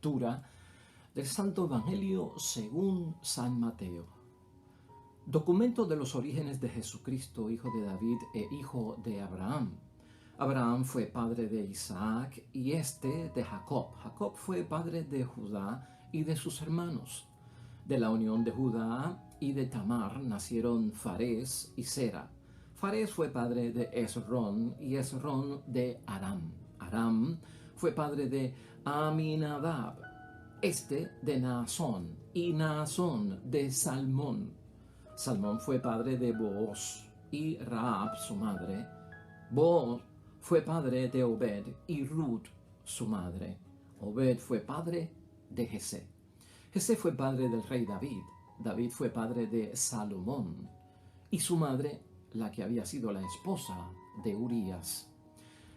lectura del Santo Evangelio según San Mateo. Documento de los orígenes de Jesucristo, hijo de David e hijo de Abraham. Abraham fue padre de Isaac y de Jacob. Jacob fue padre de Judá y de sus hermanos. De la unión de Judá y de Tamar nacieron Farés y Sera. Farés fue padre de Esrón y Esrón de Aram. Aram fue padre de Aminadab, de Naasón y Naasón de Salmón. Salmón fue padre de Booz y Rahab su madre. Booz fue padre de Obed y Ruth su madre. Obed fue padre de Jesé. Jesé fue padre del rey David. David fue padre de Salomón y su madre, la que había sido la esposa de Urías.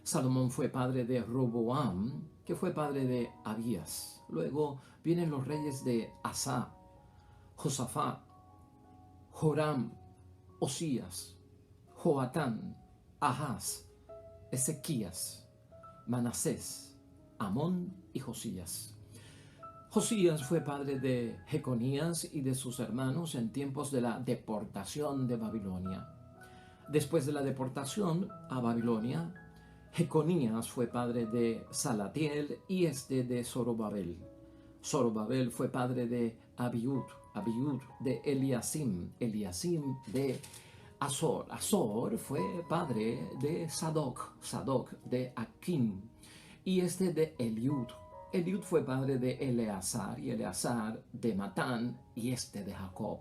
Salomón fue padre de Roboam, que fue padre de Abías. Luego vienen los reyes de Asa, Josafat, Joram, Osías, Joatán, Ahaz, Ezequías, Manasés, Amón y Josías. Josías fue padre de Jeconías y de sus hermanos en tiempos de la deportación de Babilonia. Después de la deportación a Babilonia, Jeconías fue padre de Salatiel y de Zorobabel. Zorobabel fue padre de Abiud, Abiud de Eliasim, Eliasim de Azor. Azor fue padre de Sadoc, Sadoc de Akim y de Eliud. Eliud fue padre de Eleazar y Eleazar de Matán y de Jacob.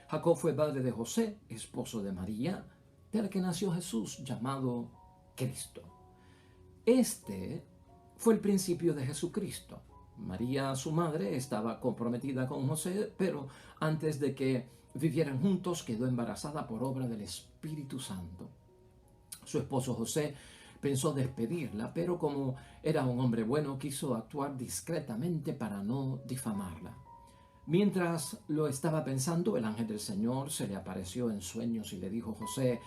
Jacob fue padre de José, esposo de María, de la que nació Jesús, llamado Cristo. Fue el principio de Jesucristo. María, su madre, estaba comprometida con José, pero antes de que vivieran juntos quedó embarazada por obra del Espíritu Santo. Su esposo José pensó despedirla, pero como era un hombre bueno, quiso actuar discretamente para no difamarla. Mientras lo estaba pensando, el ángel del Señor se le apareció en sueños y le dijo: José,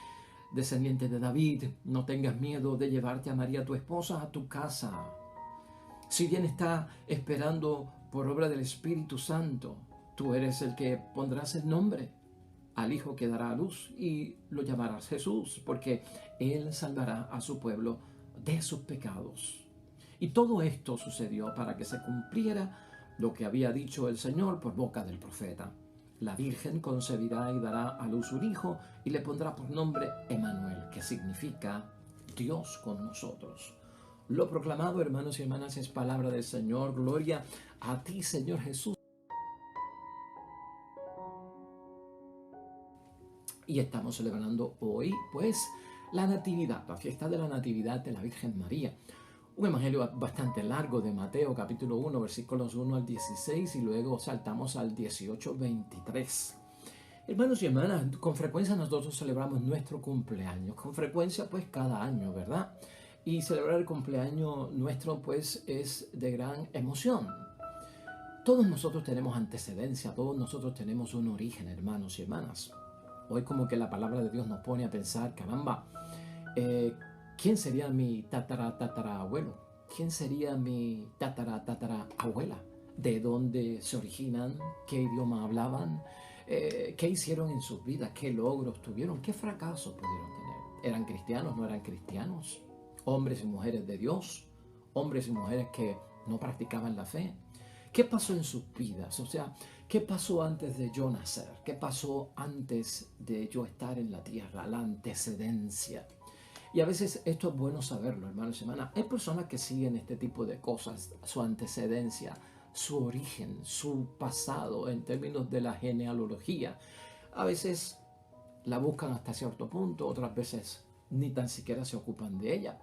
descendiente de David, no tengas miedo de llevarte a María, tu esposa, a tu casa. Si bien está esperando por obra del Espíritu Santo, tú eres el que pondrás el nombre al hijo que dará a luz y lo llamarás Jesús, porque él salvará a su pueblo de sus pecados. Y todo esto sucedió para que se cumpliera lo que había dicho el Señor por boca del profeta. La Virgen concebirá y dará a luz un hijo y le pondrá por nombre Emmanuel, que significa Dios con nosotros. Lo proclamado, hermanos y hermanas, es palabra del Señor. Gloria a ti, Señor Jesús. Y estamos celebrando hoy, pues, la Natividad, la fiesta de la Natividad de la Virgen María. Un evangelio bastante largo de Mateo, capítulo 1, versículos 1 al 16, y luego saltamos al 18-23. Hermanos y hermanas, con frecuencia nosotros celebramos nuestro cumpleaños, con frecuencia pues cada año, ¿verdad? Y celebrar el cumpleaños nuestro pues es de gran emoción. Todos nosotros tenemos antecedencia, todos nosotros tenemos un origen, hermanos y hermanas. Hoy como que la palabra de Dios nos pone a pensar, caramba, ¿quién sería mi tatarabuelo? ¿Quién sería mi tatarabuela? ¿De dónde se originan? ¿Qué idioma hablaban? ¿Qué hicieron en sus vidas? ¿Qué logros tuvieron? ¿Qué fracasos pudieron tener? ¿Eran cristianos? ¿No eran cristianos? ¿Hombres y mujeres de Dios? ¿Hombres y mujeres que no practicaban la fe? ¿Qué pasó en sus vidas? O sea, ¿qué pasó antes de yo nacer? ¿Qué pasó antes de yo estar en la tierra? La antecedencia. Y a veces esto es bueno saberlo, hermanos y hermanas. Hay personas que siguen este tipo de cosas, su antecedencia, su origen, su pasado en términos de la genealogía. A veces la buscan hasta cierto punto, otras veces ni tan siquiera se ocupan de ella.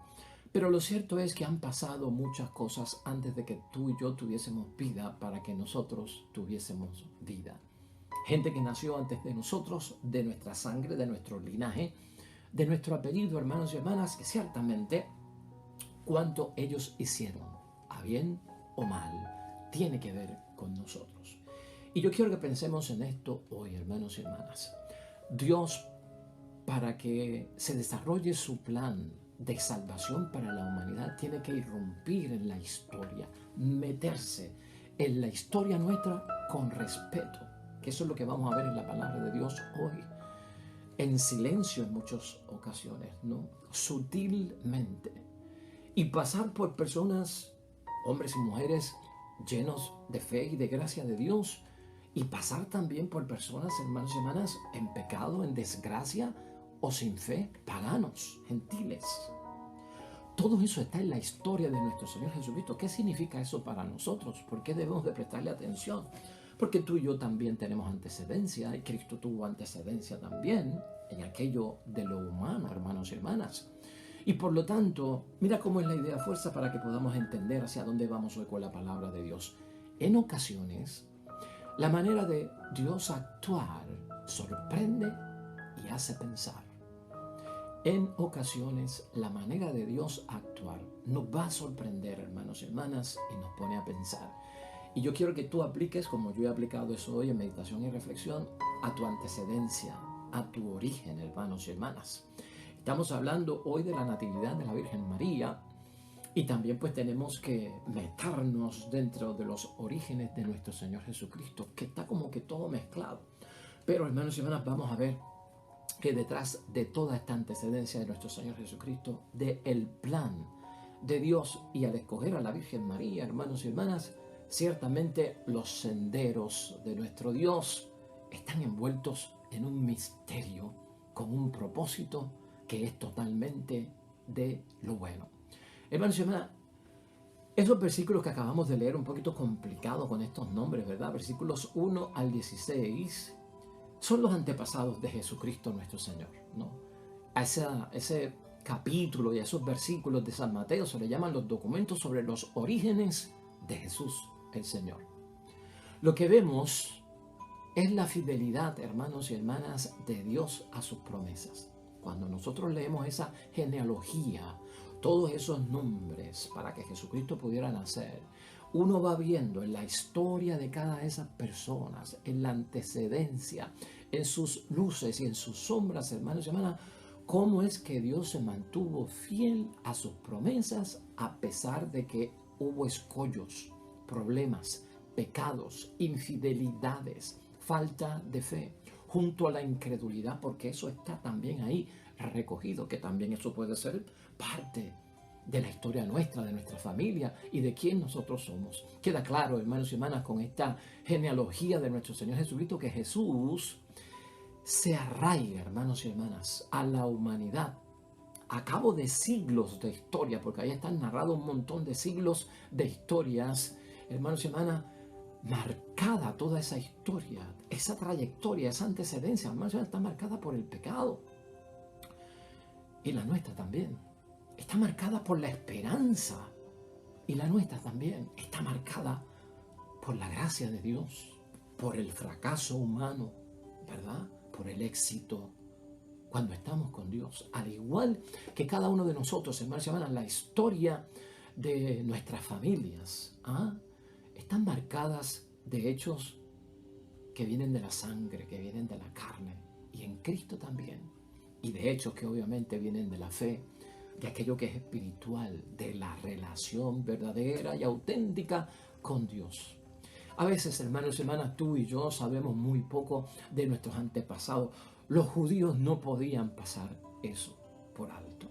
Pero lo cierto es que han pasado muchas cosas antes de que tú y yo tuviésemos vida para que nosotros tuviésemos vida. Gente que nació antes de nosotros, de nuestra sangre, de nuestro linaje, de nuestro apellido, hermanos y hermanas, que ciertamente cuanto ellos hicieron, a bien o mal, tiene que ver con nosotros. Y yo quiero que pensemos en esto hoy, hermanos y hermanas. Dios, para que se desarrolle su plan de salvación para la humanidad tiene que irrumpir en la historia, meterse en la historia nuestra con respeto, que eso es lo que vamos a ver en la palabra de Dios hoy, en silencio en muchas ocasiones, ¿no? Sutilmente, y pasar por personas, hombres y mujeres llenos de fe y de gracia de Dios, y pasar también por personas, hermanos y hermanas, en pecado, en desgracia o sin fe, paganos, gentiles. Todo eso está en la historia de nuestro Señor Jesucristo. ¿Qué significa eso para nosotros? ¿Por qué debemos de prestarle atención? Porque tú y yo también tenemos antecedencia, y Cristo tuvo antecedencia también en aquello de lo humano, hermanos y hermanas. Y por lo tanto, mira cómo es la idea fuerza para que podamos entender hacia dónde vamos hoy con la palabra de Dios. En ocasiones, la manera de Dios actuar sorprende y hace pensar. En ocasiones, la manera de Dios actuar nos va a sorprender, hermanos y hermanas, y nos pone a pensar. Y yo quiero que tú apliques, como yo he aplicado eso hoy en meditación y reflexión, a tu antecedencia, a tu origen, hermanos y hermanas. Estamos hablando hoy de la natividad de la Virgen María, y también pues tenemos que meternos dentro de los orígenes de nuestro Señor Jesucristo, que está como que todo mezclado. Pero, hermanos y hermanas, vamos a ver que detrás de toda esta antecedencia de nuestro Señor Jesucristo, del plan de Dios, y al escoger a la Virgen María, hermanos y hermanas, ciertamente los senderos de nuestro Dios están envueltos en un misterio con un propósito que es totalmente de lo bueno. Hermanos y hermanas, esos versículos que acabamos de leer, un poquito complicados con estos nombres, ¿verdad? Versículos 1 al 16, son los antepasados de Jesucristo nuestro Señor, ¿no? A ese capítulo y a esos versículos de San Mateo se le llaman los documentos sobre los orígenes de Jesús el Señor. Lo que vemos es la fidelidad, hermanos y hermanas, de Dios a sus promesas. Cuando nosotros leemos esa genealogía, todos esos nombres para que Jesucristo pudiera nacer, uno va viendo en la historia de cada de esas personas, en la antecedencia, en sus luces y en sus sombras, hermanos y hermanas, cómo es que Dios se mantuvo fiel a sus promesas a pesar de que hubo escollos, problemas, pecados, infidelidades, falta de fe, junto a la incredulidad, porque eso está también ahí recogido, que también eso puede ser parte de la historia nuestra, de nuestra familia y de quién nosotros somos. Queda claro, hermanos y hermanas, con esta genealogía de nuestro Señor Jesucristo, que Jesús se arraiga, hermanos y hermanas, a la humanidad a cabo de siglos de historia, porque ahí están narrados un montón de siglos de historias, hermanos y hermanas, marcada toda esa historia, esa trayectoria, esa antecedencia, hermanos y hermanas, está marcada por el pecado. Y la nuestra también. Está marcada por la esperanza. Y la nuestra también está marcada por la gracia de Dios, por el fracaso humano, ¿verdad? Por el éxito cuando estamos con Dios. Al igual que cada uno de nosotros, hermanos y hermanas, la historia de nuestras familias están marcadas de hechos que vienen de la sangre, que vienen de la carne, y en Cristo también. Y de hechos que obviamente vienen de la fe, de aquello que es espiritual, de la relación verdadera y auténtica con Dios. A veces, hermanos y hermanas, tú y yo sabemos muy poco de nuestros antepasados. Los judíos no podían pasar eso por alto.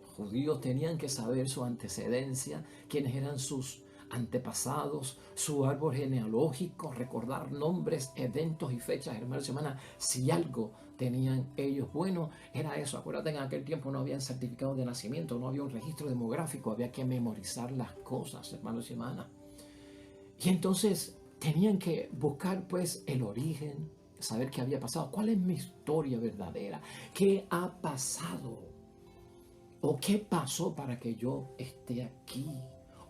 Los judíos tenían que saber su antecedencia, quiénes eran sus antepasados, su árbol genealógico, recordar nombres, eventos y fechas, hermanos y hermanas. Si algo tenían ellos bueno, era eso. Acuérdate, en aquel tiempo no había certificado de nacimiento, no había un registro demográfico, había que memorizar las cosas, hermanos y hermanas. Y entonces tenían que buscar pues el origen, saber qué había pasado, cuál es mi historia verdadera, qué ha pasado o qué pasó para que yo esté aquí,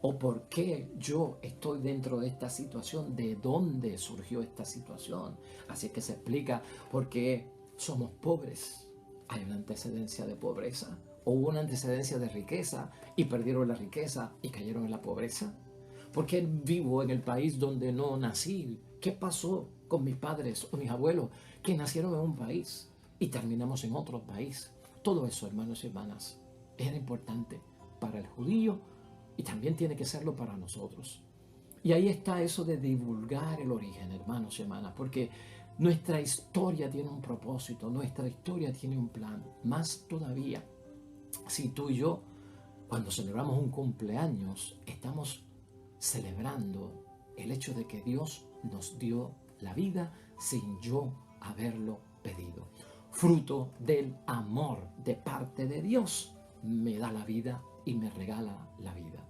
o por qué yo estoy dentro de esta situación, de dónde surgió esta situación. Así que se explica por qué somos pobres. Hay una antecedencia de pobreza, o hubo una antecedencia de riqueza y perdieron la riqueza y cayeron en la pobreza. ¿Por qué vivo en el país donde no nací? ¿Qué pasó con mis padres o mis abuelos que nacieron en un país y terminamos en otro país? Todo eso, hermanos y hermanas, era importante para el judío y también tiene que serlo para nosotros. Y ahí está eso de divulgar el origen, hermanos y hermanas, porque nuestra historia tiene un propósito, nuestra historia tiene un plan. Más todavía, si tú y yo, cuando celebramos un cumpleaños, estamos celebrando el hecho de que Dios nos dio la vida sin yo haberlo pedido. Fruto del amor de parte de Dios, me da la vida y me regala la vida.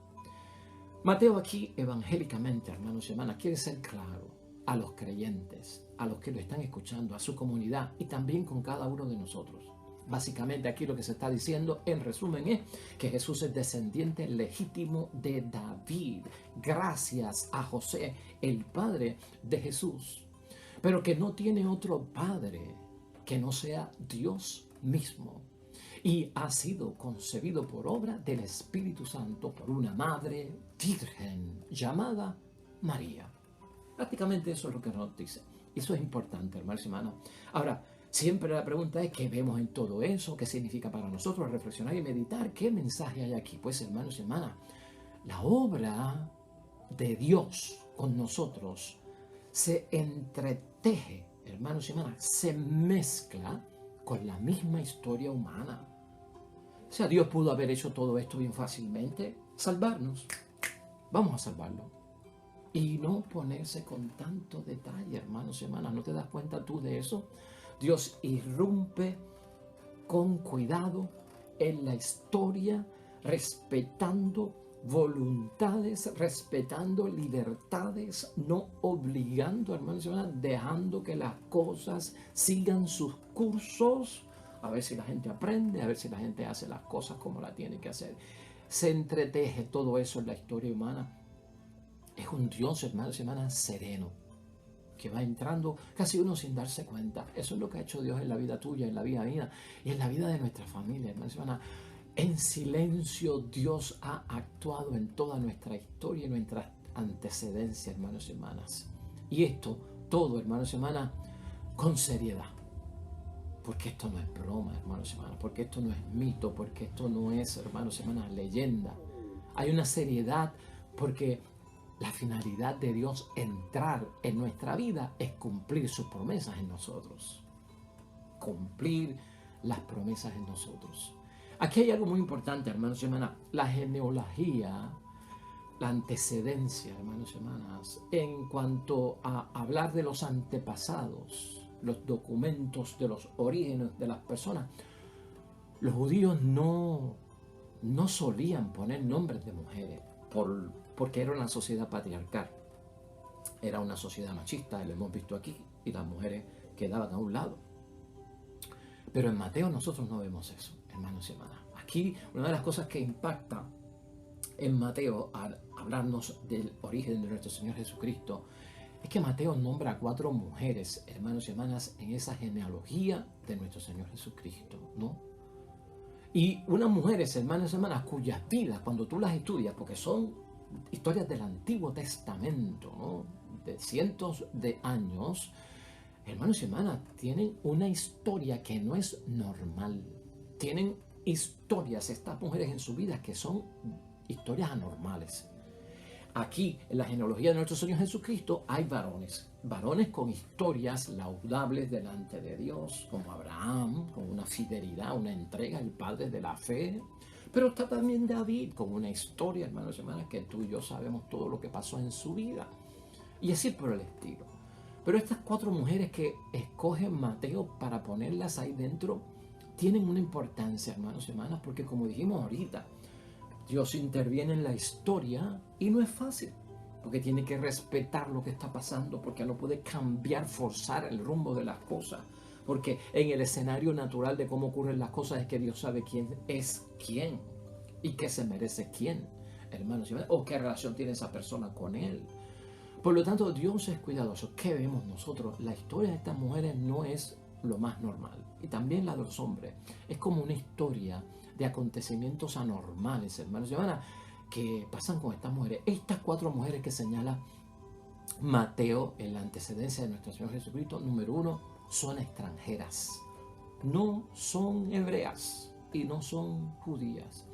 Mateo aquí, evangélicamente, hermanos y hermanas, quiere ser claro a los creyentes, a los que lo están escuchando, a su comunidad y también con cada uno de nosotros. Básicamente aquí lo que se está diciendo, en resumen, es que Jesús es descendiente legítimo de David, gracias a José, el padre de Jesús, pero que no tiene otro padre que no sea Dios mismo. Y ha sido concebido por obra del Espíritu Santo por una madre virgen llamada María. Prácticamente eso es lo que nos dice. Eso es importante, hermanos y hermanas. Ahora, siempre la pregunta es, ¿qué vemos en todo eso? ¿Qué significa para nosotros reflexionar y meditar? ¿Qué mensaje hay aquí? Pues, hermanos y hermanas, la obra de Dios con nosotros se entreteje, hermanos y hermanas, se mezcla con la misma historia humana. O sea, Dios pudo haber hecho todo esto bien fácilmente, salvarnos. Vamos a salvarlo. Y no ponerse con tanto detalle, hermanos y hermanas. ¿No te das cuenta tú de eso? Dios irrumpe con cuidado en la historia, respetando voluntades, respetando libertades, no obligando, hermanos y hermanas, dejando que las cosas sigan sus cursos, a ver si la gente aprende, a ver si la gente hace las cosas como la tiene que hacer. Se entreteje todo eso en la historia humana. Es un Dios, hermanos y hermanas, sereno, que va entrando casi uno sin darse cuenta. Eso es lo que ha hecho Dios en la vida tuya, en la vida mía y en la vida de nuestra familia, hermanos y hermanas. En silencio Dios ha actuado en toda nuestra historia y nuestra antecedencia, hermanos y hermanas. Y esto, todo, hermanos y hermanas, con seriedad. Porque esto no es broma, hermanos y hermanas, porque esto no es mito, porque esto no es, hermanos y hermanas, leyenda. Hay una seriedad porque la finalidad de Dios entrar en nuestra vida es cumplir sus promesas en nosotros. Cumplir las promesas en nosotros. Aquí hay algo muy importante, hermanos y hermanas, la genealogía, la antecedencia, hermanos y hermanas, en cuanto a hablar de los antepasados, los documentos de los orígenes de las personas. Los judíos no solían poner nombres de mujeres porque era una sociedad patriarcal, era una sociedad machista, lo hemos visto aquí, y las mujeres quedaban a un lado. Pero en Mateo nosotros no vemos eso, hermanos y hermanas. Aquí una de las cosas que impacta en Mateo al hablarnos del origen de nuestro Señor Jesucristo es que Mateo nombra a 4 mujeres, hermanos y hermanas, en esa genealogía de nuestro Señor Jesucristo, ¿no? Y unas mujeres, hermanos y hermanas, cuyas vidas, cuando tú las estudias, porque son historias del Antiguo Testamento, ¿no?, de cientos de años, hermanos y hermanas, tienen una historia que no es normal. Tienen historias, estas mujeres en su vida, que son historias anormales. Aquí, en la genealogía de nuestro Señor Jesucristo, hay varones con historias laudables delante de Dios, como Abraham, con una fidelidad, una entrega, el padre de la fe. Pero está también David, con una historia, hermanos y hermanas, que tú y yo sabemos todo lo que pasó en su vida. Y así por el estilo. Pero estas 4 mujeres que escoge Mateo para ponerlas ahí dentro, tienen una importancia, hermanos y hermanas, porque como dijimos ahorita, Dios interviene en la historia y no es fácil, porque tiene que respetar lo que está pasando, porque no puede cambiar, forzar el rumbo de las cosas, porque en el escenario natural de cómo ocurren las cosas es que Dios sabe quién es quién y qué se merece quién, hermanos y hermanas, o qué relación tiene esa persona con Él. Por lo tanto, Dios es cuidadoso. ¿Qué vemos nosotros? La historia de estas mujeres no es lo más normal, y también la de los hombres. Es como una historia de acontecimientos anormales, hermanos y hermanas, que pasan con estas mujeres. Estas 4 mujeres que señala Mateo en la antecedencia de nuestro Señor Jesucristo, número 1, son extranjeras. No son hebreas. y no son judías.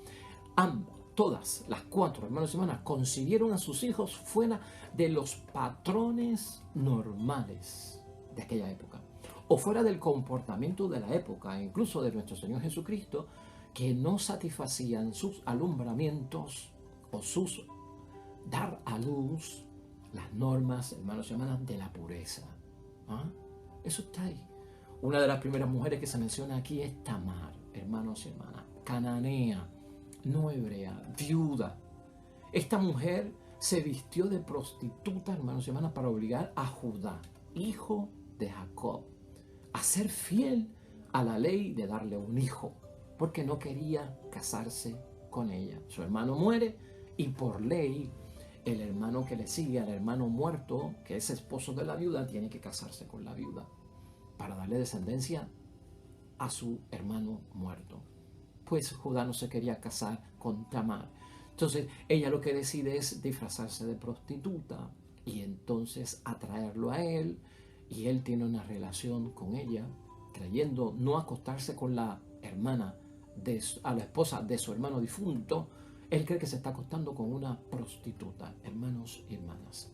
Todas las 4 hermanos y hermanas concibieron a sus hijos fuera de los patrones normales de aquella época, o fuera del comportamiento de la época, incluso de nuestro Señor Jesucristo, que no satisfacían sus alumbramientos o sus dar a luz las normas, hermanos y hermanas, de la pureza. ¿Ah? Eso está ahí. Una de las primeras mujeres que se menciona aquí es Tamar, hermanos y hermanas, cananea, no hebrea, viuda. Esta mujer se vistió de prostituta, hermanos y hermanas, para obligar a Judá, hijo de Jacob, a ser fiel a la ley de darle un hijo, porque no quería casarse con ella. Su hermano muere y por ley el hermano que le sigue, al hermano muerto, que es esposo de la viuda, tiene que casarse con la viuda para darle descendencia a su hermano muerto. Pues Judá no se quería casar con Tamar. Entonces ella lo que decide es disfrazarse de prostituta y entonces atraerlo a él, y él tiene una relación con ella, creyendo no acostarse con la hermana, a la esposa de su hermano difunto. Él cree que se está acostando con una prostituta, hermanos y hermanas.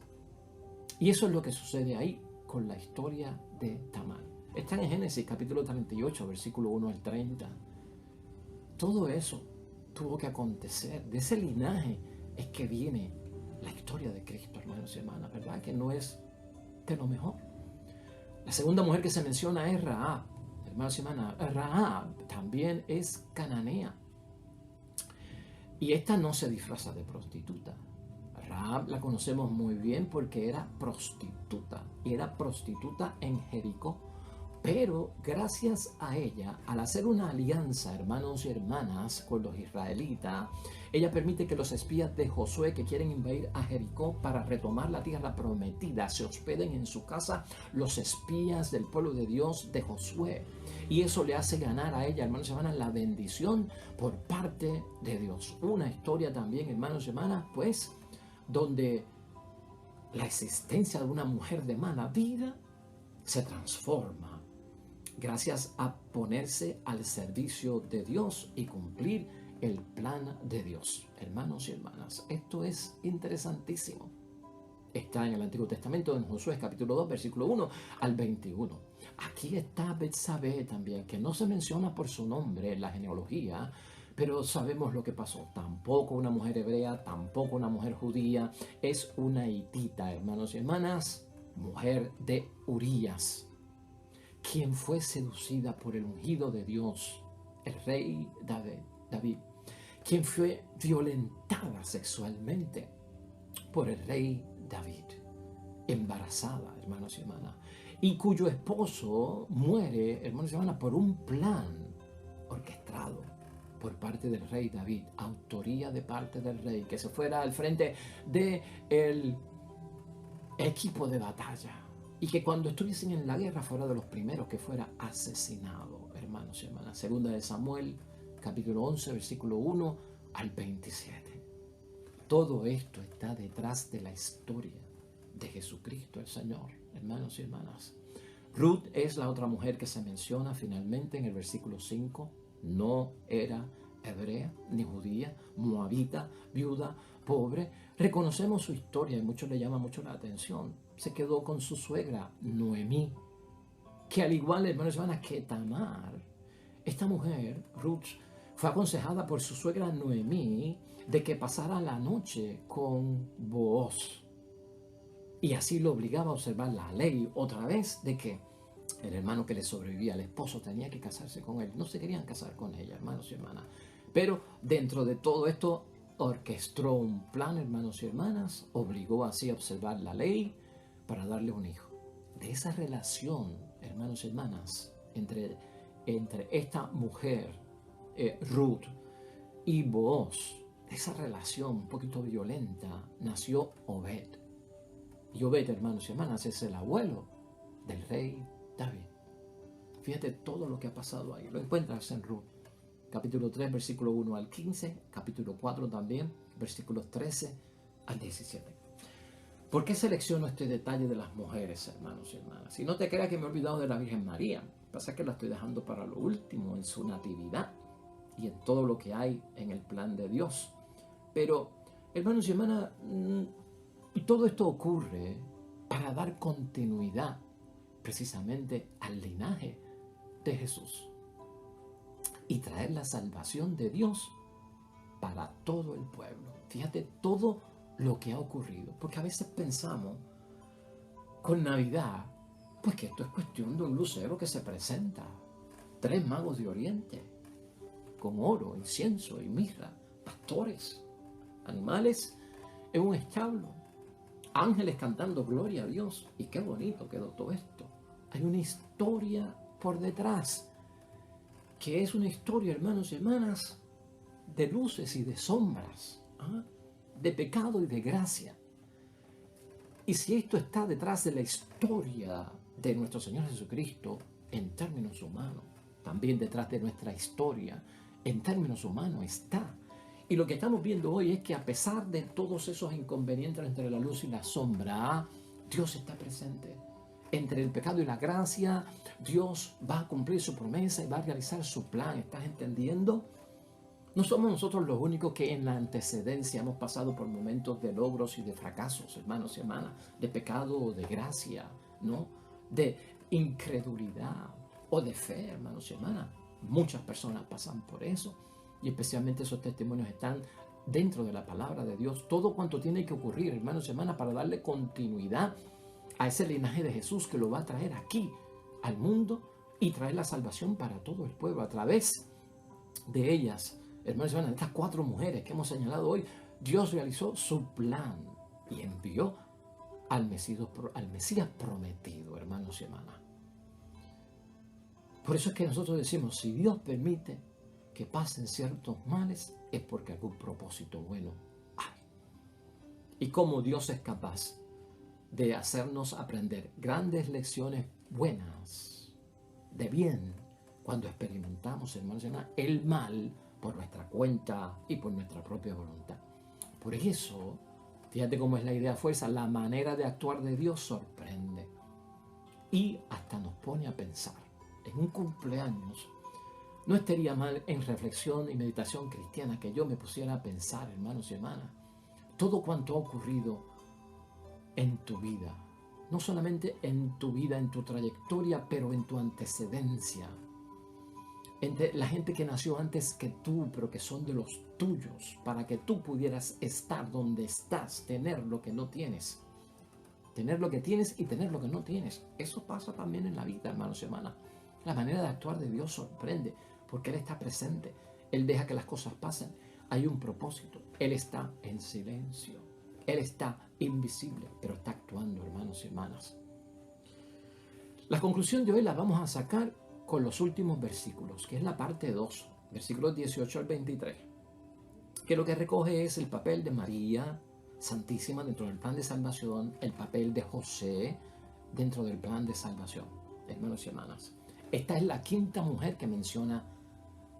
Y eso es lo que sucede ahí con la historia de Tamar. Está en Génesis capítulo 38, versículo 1 al 30. Todo eso tuvo que acontecer. De ese linaje es que viene la historia de Cristo, hermanos y hermanas, ¿verdad? Que no es de lo mejor. La segunda mujer que se menciona es Rahab, hermanos y hermanas. Rahab también es cananea. Y esta no se disfraza de prostituta. Rahab la conocemos muy bien porque era prostituta. Y era prostituta en Jericó. Pero gracias a ella, al hacer una alianza, hermanos y hermanas, con los israelitas, ella permite que los espías de Josué que quieren invadir a Jericó para retomar la tierra prometida se hospeden en su casa los espías del pueblo de Dios de Josué. Y eso le hace ganar a ella, hermanos y hermanas, la bendición por parte de Dios. Una historia también, hermanos y hermanas, pues, donde la existencia de una mujer de mala vida se transforma gracias a ponerse al servicio de Dios y cumplir el plan de Dios. Hermanos y hermanas, esto es interesantísimo. Está en el Antiguo Testamento, en Josué capítulo 2, versículo 1 al 21. Aquí está Betsabé también, que no se menciona por su nombre en la genealogía, pero sabemos lo que pasó. Tampoco una mujer hebrea, tampoco una mujer judía, es una hitita, hermanos y hermanas, mujer de Urías, quien fue seducida por el ungido de Dios, el rey David, quien fue violentada sexualmente por el rey David, embarazada, hermanos y hermanas, y cuyo esposo muere, hermanos y hermanas, por un plan orquestado por parte del rey David, autoría de parte del rey, que se fuera al frente del equipo de batalla, y que cuando estuviesen en la guerra fuera de los primeros que fuera asesinado, hermanos y hermanas. Segunda de Samuel, capítulo 11, versículo 1 al 27. Todo esto está detrás de la historia de Jesucristo el Señor, hermanos y hermanas. Ruth es la otra mujer que se menciona finalmente en el versículo 5. No era hebrea ni judía, moabita, viuda, pobre. Reconocemos su historia y muchos le llama mucho la atención. Se quedó con su suegra, Noemí, que al igual, hermanos y hermanas, que Tamar, esta mujer, Ruth, fue aconsejada por su suegra Noemí de que pasara la noche con Booz. Y así lo obligaba a observar la ley otra vez de que el hermano que le sobrevivía, el esposo, tenía que casarse con él. No se querían casar con ella, hermanos y hermanas. Pero dentro de todo esto orquestó un plan, hermanos y hermanas, obligó así a observar la ley para darle un hijo. De esa relación, hermanos y hermanas, entre esta mujer, Ruth, y Booz, de esa relación un poquito violenta, nació Obed. Y Obed, hermanos y hermanas, es el abuelo del rey David. Fíjate todo lo que ha pasado ahí. Lo encuentras en Ruth, capítulo 3, versículo 1 al 15, capítulo 4 también, versículos 13 al 17. ¿Por qué selecciono este detalle de las mujeres, hermanos y hermanas? Si no te creas que me he olvidado de la Virgen María, pasa que la estoy dejando para lo último, en su natividad. y en todo lo que hay en el plan de Dios. Pero, hermanos y hermanas, todo esto ocurre para dar continuidad precisamente al linaje de Jesús y traer la salvación de Dios para todo el pueblo. Fíjate todo lo que ha ocurrido, porque a veces pensamos con Navidad, pues que esto es cuestión de un lucero que se presenta, 3 magos de Oriente, con oro, incienso y mirra, pastores, animales en un establo, ángeles cantando gloria a Dios. Y qué bonito quedó todo esto. Hay una historia por detrás, que es una historia, hermanos y hermanas, de luces y de sombras, de pecado y de gracia. Y si esto está detrás de la historia de nuestro Señor Jesucristo en términos humanos, también detrás de nuestra historia en términos humanos está. Y lo que estamos viendo hoy es que a pesar de todos esos inconvenientes entre la luz y la sombra, Dios está presente. Entre el pecado y la gracia, Dios va a cumplir su promesa y va a realizar su plan. ¿Estás entendiendo? No somos nosotros los únicos que en la antecedencia hemos pasado por momentos de logros y de fracasos, hermanos y hermanas, de pecado o de gracia, ¿no? De incredulidad o de fe, hermanos y hermanas. Muchas personas pasan por eso y especialmente esos testimonios están dentro de la palabra de Dios. Todo cuanto tiene que ocurrir, hermanos y hermanas, para darle continuidad a ese linaje de Jesús que lo va a traer aquí al mundo y traer la salvación para todo el pueblo a través de ellas. Hermanos y hermanas, estas 4 mujeres que hemos señalado hoy, Dios realizó su plan y envió al Mesías prometido, hermanos y hermanas. Por eso es que nosotros decimos, si Dios permite que pasen ciertos males, es porque algún propósito bueno hay. Y cómo Dios es capaz de hacernos aprender grandes lecciones buenas, de bien, cuando experimentamos, hermanos y hermanas, el mal por nuestra cuenta y por nuestra propia voluntad. Por eso, fíjate cómo es la idea fuerza, la manera de actuar de Dios sorprende y hasta nos pone a pensar. En un cumpleaños, no estaría mal en reflexión y meditación cristiana que yo me pusiera a pensar, hermanos y hermanas, todo cuanto ha ocurrido en tu vida, no solamente en tu vida, en tu trayectoria, pero en tu antecedencia, entre la gente que nació antes que tú, pero que son de los tuyos, para que tú pudieras estar donde estás, tener lo que no tienes, tener lo que tienes y tener lo que no tienes. Eso pasa también en la vida, hermanos y hermanas. La manera de actuar de Dios sorprende, porque Él está presente, Él deja que las cosas pasen, hay un propósito, Él está en silencio, Él está invisible, pero está actuando, hermanos y hermanas. La conclusión de hoy la vamos a sacar con los últimos versículos, que es la parte 2, versículos 18 al 23, que lo que recoge es el papel de María Santísima dentro del plan de salvación, el papel de José dentro del plan de salvación, hermanos y hermanas. Esta es la 5ª mujer que menciona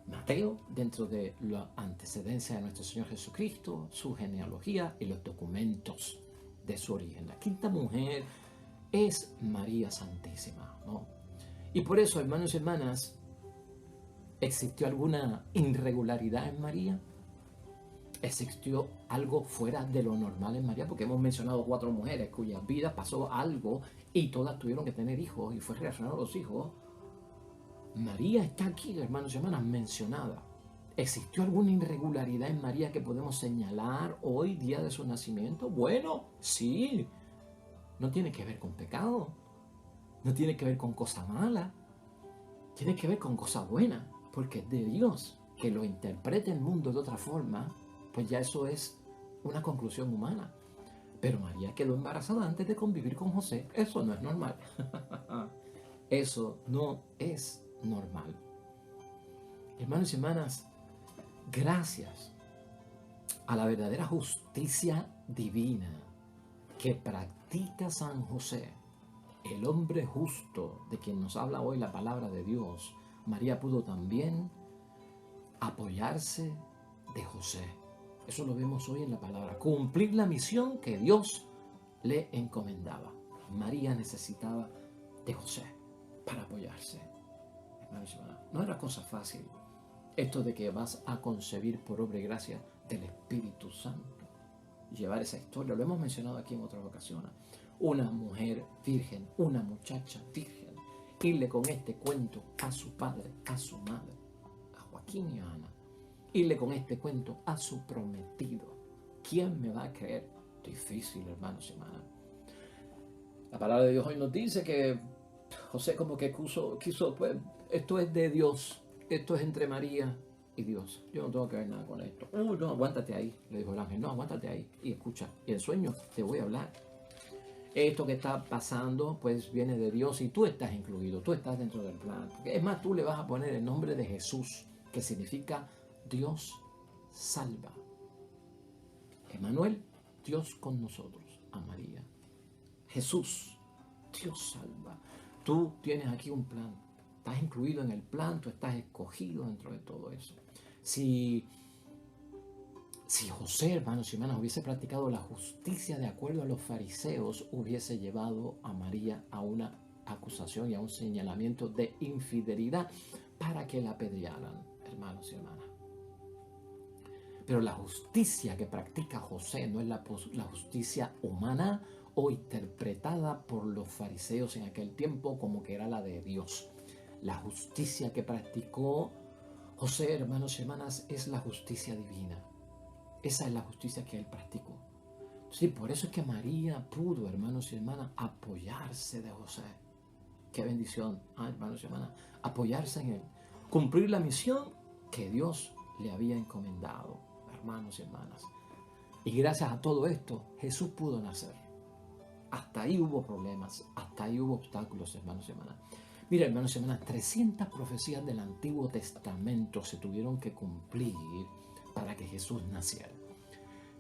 Mateo dentro de la antecedencia de nuestro Señor Jesucristo, su genealogía y los documentos de su origen. La 5ª mujer es María Santísima, ¿no? Y por eso, hermanos y hermanas, ¿existió alguna irregularidad en María? ¿Existió algo fuera de lo normal en María? Porque hemos mencionado 4 mujeres cuyas vidas pasó algo y todas tuvieron que tener hijos y fue relacionado a los hijos. María está aquí, hermanos y hermanas, mencionada. ¿Existió alguna irregularidad en María que podemos señalar hoy, día de su nacimiento? Bueno, sí. No tiene que ver con pecado. No tiene que ver con cosa mala. Tiene que ver con cosa buena. Porque es de Dios. Que lo interprete el mundo de otra forma, pues ya eso es una conclusión humana. Pero María quedó embarazada antes de convivir con José. Eso no es normal. Eso no es normal. Hermanos y hermanas, gracias a la verdadera justicia divina que practica San José, el hombre justo de quien nos habla hoy la palabra de Dios, María pudo también apoyarse de José. Eso lo vemos hoy en la palabra. Cumplir la misión que Dios le encomendaba. María necesitaba de José para apoyarse. No era cosa fácil. Esto de que vas a concebir por obra y gracia del Espíritu Santo. Llevar esa historia, lo hemos mencionado aquí en otras ocasiones. Una mujer virgen, una muchacha virgen, irle con este cuento a su padre, a su madre, a Joaquín y a Ana, irle con este cuento a su prometido. ¿Quién me va a creer? Difícil, hermanos y hermanas. La palabra de Dios hoy nos dice que José como que quiso, pues, esto es de Dios, esto es entre María y Dios. Yo no tengo que ver nada con esto. No, aguántate ahí, le dijo el ángel, no, aguántate ahí y escucha. Y en sueño te voy a hablar. Esto que está pasando, pues viene de Dios y tú estás incluido, tú estás dentro del plan. Es más, tú le vas a poner el nombre de Jesús, que significa Dios salva. Emmanuel, Dios con nosotros, a María. Jesús, Dios salva. Tú tienes aquí un plan, estás incluido en el plan, tú estás escogido dentro de todo eso. Si José, hermanos y hermanas, hubiese practicado la justicia de acuerdo a los fariseos, hubiese llevado a María a una acusación y a un señalamiento de infidelidad para que la apedrearan, hermanos y hermanas. Pero la justicia que practica José no es la justicia humana o interpretada por los fariseos en aquel tiempo como que era la de Dios. La justicia que practicó José, hermanos y hermanas, es la justicia divina. Esa es la justicia que él practicó. Sí, por eso es que María pudo, hermanos y hermanas, apoyarse de José. Qué bendición, hermanos y hermanas, apoyarse en él. Cumplir la misión que Dios le había encomendado, hermanos y hermanas. Y gracias a todo esto, Jesús pudo nacer. Hasta ahí hubo problemas, hasta ahí hubo obstáculos, hermanos y hermanas. Mira, hermanos y hermanas, 300 profecías del Antiguo Testamento se tuvieron que cumplir para que Jesús naciera.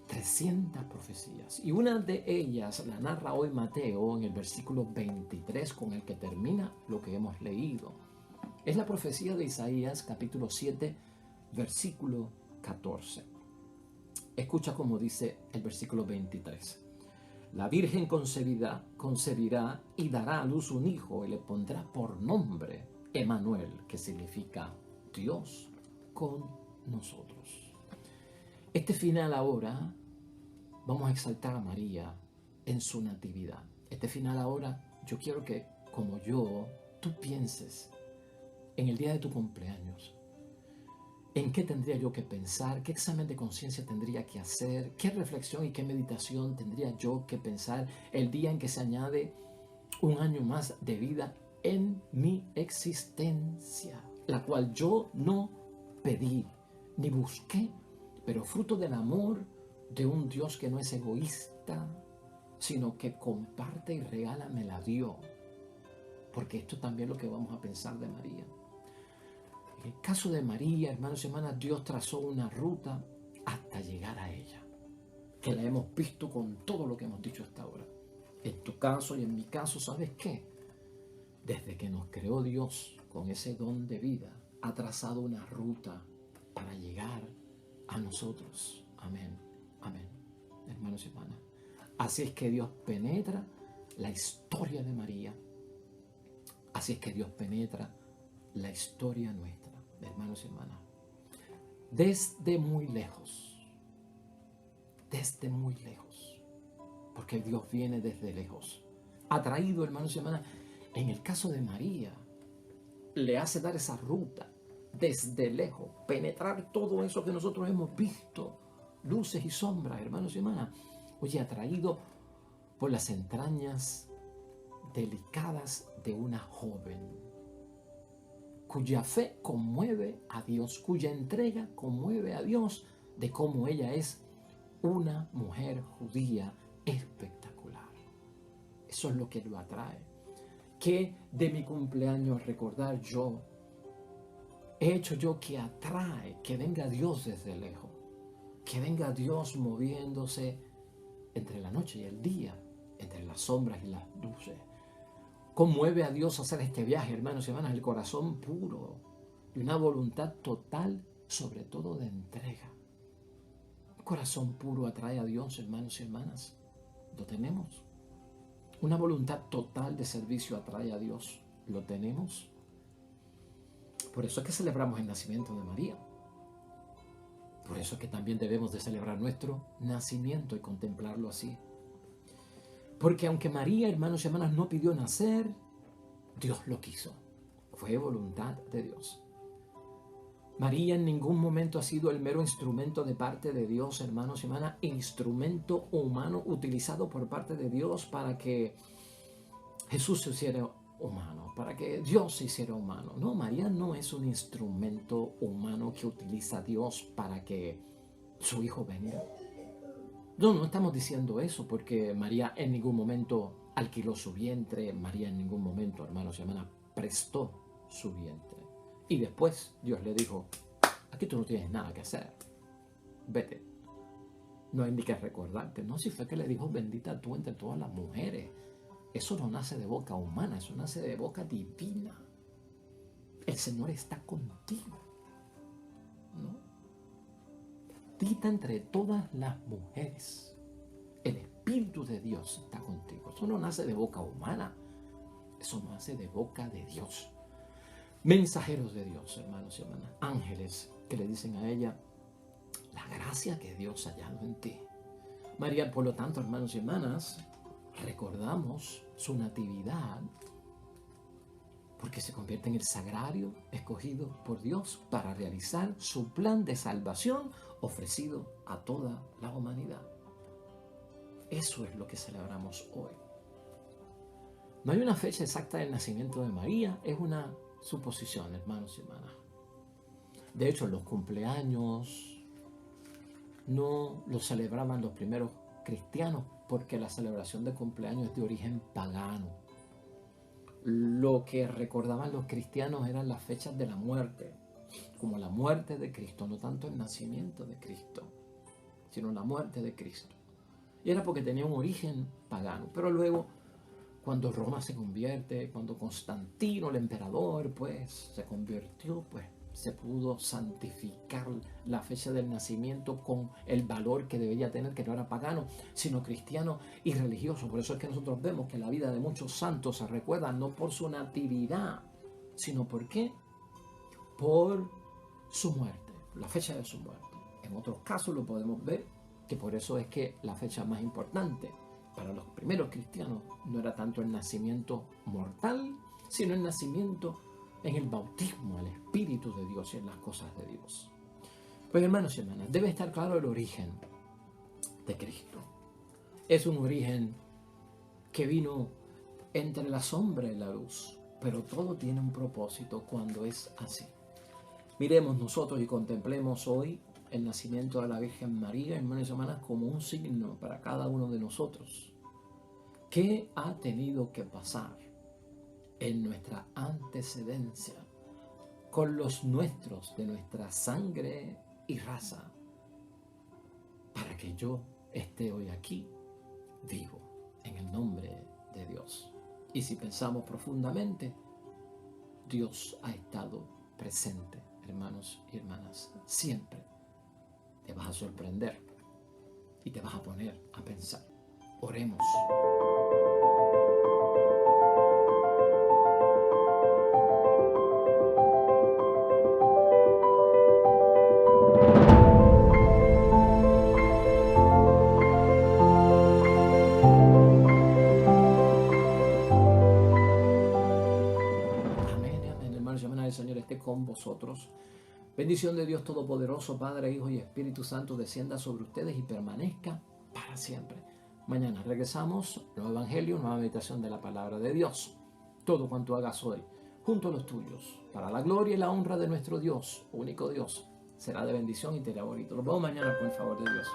300 profecías. Y una de ellas la narra hoy Mateo en el versículo 23 con el que termina lo que hemos leído. Es la profecía de Isaías capítulo 7, versículo 14. Escucha cómo dice el versículo 23. La Virgen concebirá y dará a luz un hijo y le pondrá por nombre Emmanuel, que significa Dios con nosotros. Este final ahora vamos a exaltar a María en su natividad. Este final ahora yo quiero que, como yo, tú pienses en el día de tu cumpleaños. ¿En qué tendría yo que pensar? ¿Qué examen de conciencia tendría que hacer? ¿Qué reflexión y qué meditación tendría yo que pensar el día en que se añade un año más de vida en mi existencia, la cual yo no pedí ni busqué, pero fruto del amor de un Dios que no es egoísta, sino que comparte y regala, me la dio? Porque esto también es lo que vamos a pensar de María. En el caso de María, hermanos y hermanas, Dios trazó una ruta hasta llegar a ella, que la hemos visto con todo lo que hemos dicho hasta ahora. En tu caso y en mi caso, ¿sabes qué? Desde que nos creó Dios con ese don de vida, ha trazado una ruta para llegar a nosotros. Amén, amén, hermanos y hermanas. Así es que Dios penetra la historia de María. Así es que Dios penetra la historia nuestra, hermanos y hermanas. Desde muy lejos, porque Dios viene desde lejos. Ha traído, hermanos y hermanas, en el caso de María, le hace dar esa ruta desde lejos, penetrar todo eso que nosotros hemos visto, luces y sombras, hermanos y hermanas. Oye, atraído por las entrañas delicadas de una joven, cuya fe conmueve a Dios, cuya entrega conmueve a Dios, de cómo ella es una mujer judía espectacular. Eso es lo que lo atrae. ¿Qué de mi cumpleaños recordar yo he hecho yo que atrae, que venga Dios desde lejos, que venga Dios moviéndose entre la noche y el día, entre las sombras y las luces? Conmueve a Dios a hacer este viaje, hermanos y hermanas, el corazón puro y una voluntad total, sobre todo de entrega. Un corazón puro atrae a Dios, hermanos y hermanas. ¿Lo tenemos? Una voluntad total de servicio atrae a Dios. ¿Lo tenemos? Por eso es que celebramos el nacimiento de María. Por eso es que también debemos de celebrar nuestro nacimiento y contemplarlo así. Porque aunque María, hermanos y hermanas, no pidió nacer, Dios lo quiso. Fue voluntad de Dios. María en ningún momento ha sido el mero instrumento de parte de Dios, hermanos y hermanas, instrumento humano utilizado por parte de Dios para que Jesús se hiciera humano, para que Dios se hiciera humano. No, María no es un instrumento humano que utiliza Dios para que su hijo venga. No estamos diciendo eso porque María en ningún momento alquiló su vientre, María en ningún momento, hermanos y hermanas, prestó su vientre. Y después Dios le dijo, aquí tú no tienes nada que hacer, vete. No hay ni que recordarte. No, si fue que le dijo, bendita tú entre todas las mujeres. Eso no nace de boca humana, eso nace de boca divina. El Señor está contigo, ¿no? Bendita entre todas las mujeres. El Espíritu de Dios está contigo. Eso no nace de boca humana, eso nace de boca de Dios. Mensajeros de Dios, hermanos y hermanas, ángeles que le dicen a ella, la gracia que Dios ha hallado en ti. María, por lo tanto, hermanos y hermanas, recordamos su natividad porque se convierte en el sagrario escogido por Dios para realizar su plan de salvación ofrecido a toda la humanidad. Eso es lo que celebramos hoy. No hay una fecha exacta del nacimiento de María, es una suposición, hermanos y hermanas. De hecho, los cumpleaños no los celebraban los primeros cristianos porque la celebración de cumpleaños es de origen pagano. Lo que recordaban los cristianos eran las fechas de la muerte, como la muerte de Cristo, no tanto el nacimiento de Cristo, sino la muerte de Cristo. Y era porque tenía un origen pagano. Pero luego, cuando Roma se convierte, cuando Constantino, el emperador, pues se convirtió, pues se pudo santificar la fecha del nacimiento con el valor que debería tener, que no era pagano, sino cristiano y religioso. Por eso es que nosotros vemos que la vida de muchos santos se recuerda no por su natividad, sino ¿por qué? Por su muerte, la fecha de su muerte. En otros casos lo podemos ver, que por eso es que la fecha más importante para los primeros cristianos no era tanto el nacimiento mortal, sino el nacimiento en el bautismo, el Espíritu de Dios y en las cosas de Dios. Pues hermanos y hermanas, debe estar claro el origen de Cristo. Es un origen que vino entre la sombra y la luz, pero todo tiene un propósito cuando es así. Miremos nosotros y contemplemos hoy el nacimiento de la Virgen María, hermanos y hermanas, como un signo para cada uno de nosotros. ¿Qué ha tenido que pasar en nuestra antecedencia con los nuestros, de nuestra sangre y raza, para que yo esté hoy aquí, vivo, en el nombre de Dios? Y si pensamos profundamente, Dios ha estado presente, hermanos y hermanas, siempre. Te vas a sorprender y te vas a poner a pensar. Oremos. El Señor esté con vosotros. Bendición de Dios Todopoderoso, Padre, Hijo y Espíritu Santo, descienda sobre ustedes y permanezca para siempre. Mañana regresamos, nuevo Evangelio, nueva meditación de la Palabra de Dios. Todo cuanto hagas hoy, junto a los tuyos, para la gloria y la honra de nuestro Dios, único Dios, será de bendición y te hará bonito. Nos vemos mañana con el favor de Dios.